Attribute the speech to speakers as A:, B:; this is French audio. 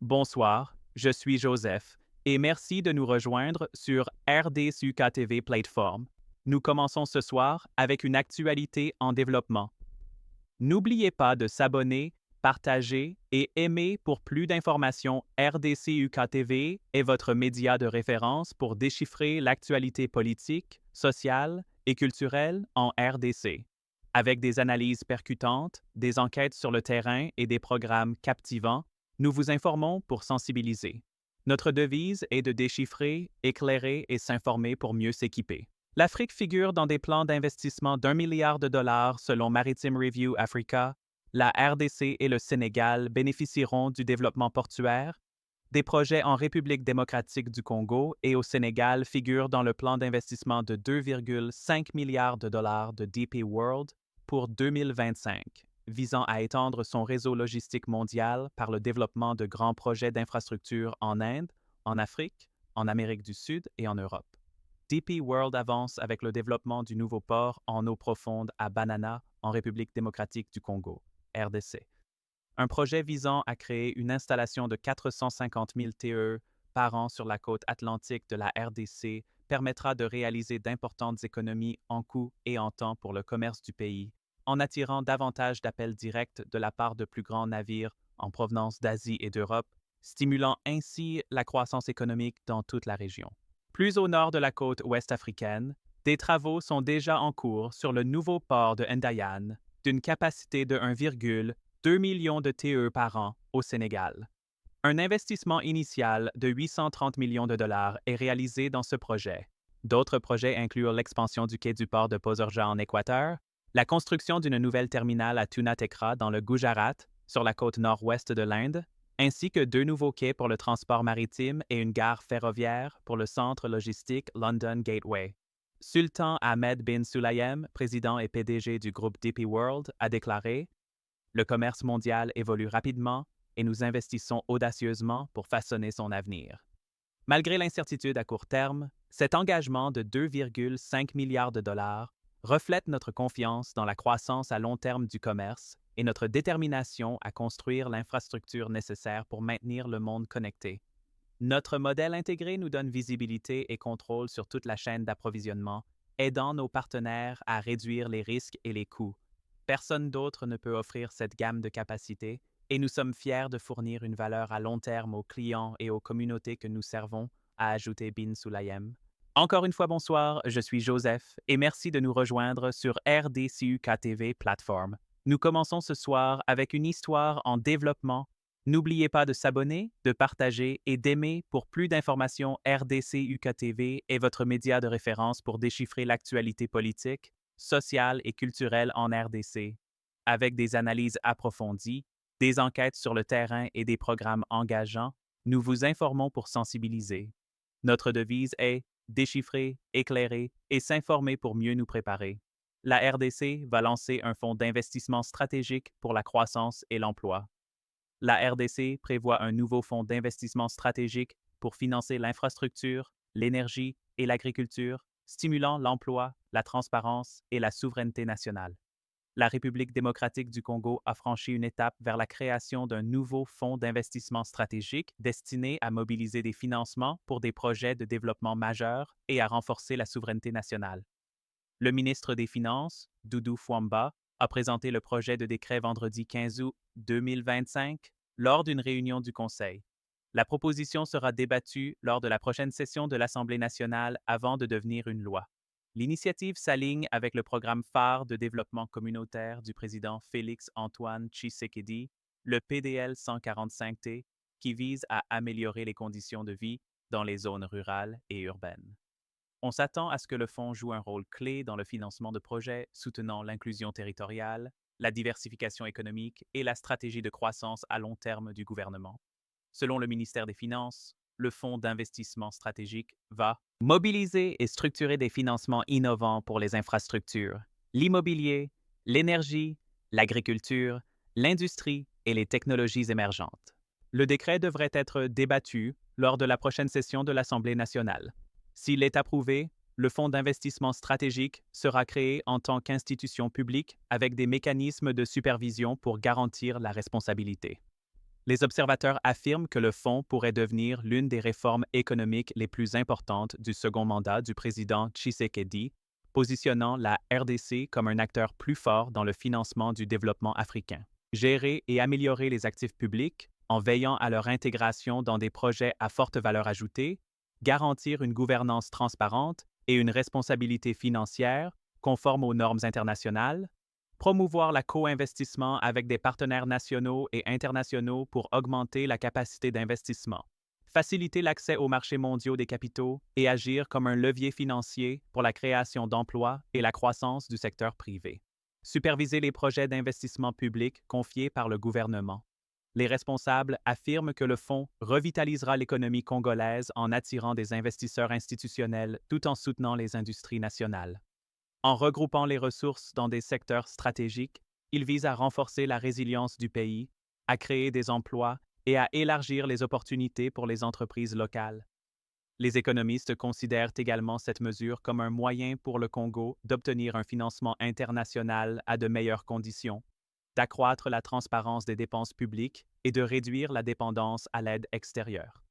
A: Bonsoir, je suis Joseph et merci de nous rejoindre sur RDSUKTV Plateforme. Nous commençons ce soir avec une actualité en développement. N'oubliez pas de s'abonner, partager et aimer pour plus d'informations. RDC-UKTV est votre média de référence pour déchiffrer l'actualité politique, sociale et culturelle en RDC. Avec des analyses percutantes, des enquêtes sur le terrain et des programmes captivants, nous vous informons pour sensibiliser. Notre devise est de déchiffrer, éclairer et s'informer pour mieux s'équiper. L'Afrique figure dans des plans d'investissement d'1 milliard de dollars selon Maritime Review Africa. La RDC et le Sénégal bénéficieront du développement portuaire. Des projets en République démocratique du Congo et au Sénégal figurent dans le plan d'investissement de 2,5 milliards de dollars de DP World pour 2025, visant à étendre son réseau logistique mondial par le développement de grands projets d'infrastructure en Inde, en Afrique, en Amérique du Sud et en Europe. DP World avance avec le développement du nouveau port en eau profonde à Banana, en République démocratique du Congo, RDC. Un projet visant à créer une installation de 450 000 TEU par an sur la côte atlantique de la RDC permettra de réaliser d'importantes économies en coûts et en temps pour le commerce du pays, en attirant davantage d'appels directs de la part de plus grands navires en provenance d'Asie et d'Europe, stimulant ainsi la croissance économique dans toute la région. Plus au nord de la côte ouest africaine, des travaux sont déjà en cours sur le nouveau port de Ndayane, d'une capacité de 1,2 million de TE par an au Sénégal. Un investissement initial de 830 millions de dollars est réalisé dans ce projet. D'autres projets incluent l'expansion du quai du port de Pozorja en Équateur, la construction d'une nouvelle terminale à Tuna Tekra dans le Gujarat, sur la côte nord-ouest de l'Inde, ainsi que 2 nouveaux quais pour le transport maritime et une gare ferroviaire pour le centre logistique London Gateway. Sultan Ahmed bin Sulayem, président et PDG du groupe DP World, a déclaré: le commerce mondial évolue rapidement et nous investissons audacieusement pour façonner son avenir. Malgré l'incertitude à court terme, cet engagement de 2,5 milliards de dollars reflète notre confiance dans la croissance à long terme du commerce et notre détermination à construire l'infrastructure nécessaire pour maintenir le monde connecté. Notre modèle intégré nous donne visibilité et contrôle sur toute la chaîne d'approvisionnement, aidant nos partenaires à réduire les risques et les coûts. Personne d'autre ne peut offrir cette gamme de capacités et nous sommes fiers de fournir une valeur à long terme aux clients et aux communautés que nous servons, a ajouté Bin Sulayem. Encore une fois, bonsoir, je suis Joseph et merci de nous rejoindre sur RDCUKTV Plateforme. Nous commençons ce soir avec une histoire en développement. N'oubliez pas de s'abonner, de partager et d'aimer pour plus d'informations. RDCUKTV est votre média de référence pour déchiffrer l'actualité politique, sociale et culturelle en RDC. Avec des analyses approfondies, des enquêtes sur le terrain et des programmes engageants, nous vous informons pour sensibiliser. Notre devise est déchiffrer, éclairer et s'informer pour mieux nous préparer. La RDC va lancer un fonds d'investissement stratégique pour la croissance et l'emploi. La RDC prévoit un nouveau fonds d'investissement stratégique pour financer l'infrastructure, l'énergie et l'agriculture, stimulant l'emploi, la transparence et la souveraineté nationale. La République démocratique du Congo a franchi une étape vers la création d'un nouveau fonds d'investissement stratégique destiné à mobiliser des financements pour des projets de développement majeurs et à renforcer la souveraineté nationale. Le ministre des Finances, Doudou Fwamba, a présenté le projet de décret vendredi 15 août 2025 lors d'une réunion du Conseil. La proposition sera débattue lors de la prochaine session de l'Assemblée nationale avant de devenir une loi. L'initiative s'aligne avec le programme phare de développement communautaire du président Félix-Antoine Tshisekedi, le PDL 145T, qui vise à améliorer les conditions de vie dans les zones rurales et urbaines. On s'attend à ce que le fonds joue un rôle clé dans le financement de projets soutenant l'inclusion territoriale, la diversification économique et la stratégie de croissance à long terme du gouvernement. Selon le ministère des Finances, le Fonds d'investissement stratégique va mobiliser et structurer des financements innovants pour les infrastructures, l'immobilier, l'énergie, l'agriculture, l'industrie et les technologies émergentes. Le décret devrait être débattu lors de la prochaine session de l'Assemblée nationale. S'il est approuvé, le Fonds d'investissement stratégique sera créé en tant qu'institution publique avec des mécanismes de supervision pour garantir la responsabilité. Les observateurs affirment que le fonds pourrait devenir l'une des réformes économiques les plus importantes du second mandat du président Tshisekedi, positionnant la RDC comme un acteur plus fort dans le financement du développement africain. Gérer et améliorer les actifs publics en veillant à leur intégration dans des projets à forte valeur ajoutée, garantir une gouvernance transparente et une responsabilité financière conforme aux normes internationales, promouvoir la co-investissement avec des partenaires nationaux et internationaux pour augmenter la capacité d'investissement, faciliter l'accès aux marchés mondiaux des capitaux et agir comme un levier financier pour la création d'emplois et la croissance du secteur privé. Superviser les projets d'investissement public confiés par le gouvernement. Les responsables affirment que le fonds revitalisera l'économie congolaise en attirant des investisseurs institutionnels tout en soutenant les industries nationales. En regroupant les ressources dans des secteurs stratégiques, il vise à renforcer la résilience du pays, à créer des emplois et à élargir les opportunités pour les entreprises locales. Les économistes considèrent également cette mesure comme un moyen pour le Congo d'obtenir un financement international à de meilleures conditions, d'accroître la transparence des dépenses publiques et de réduire la dépendance à l'aide extérieure.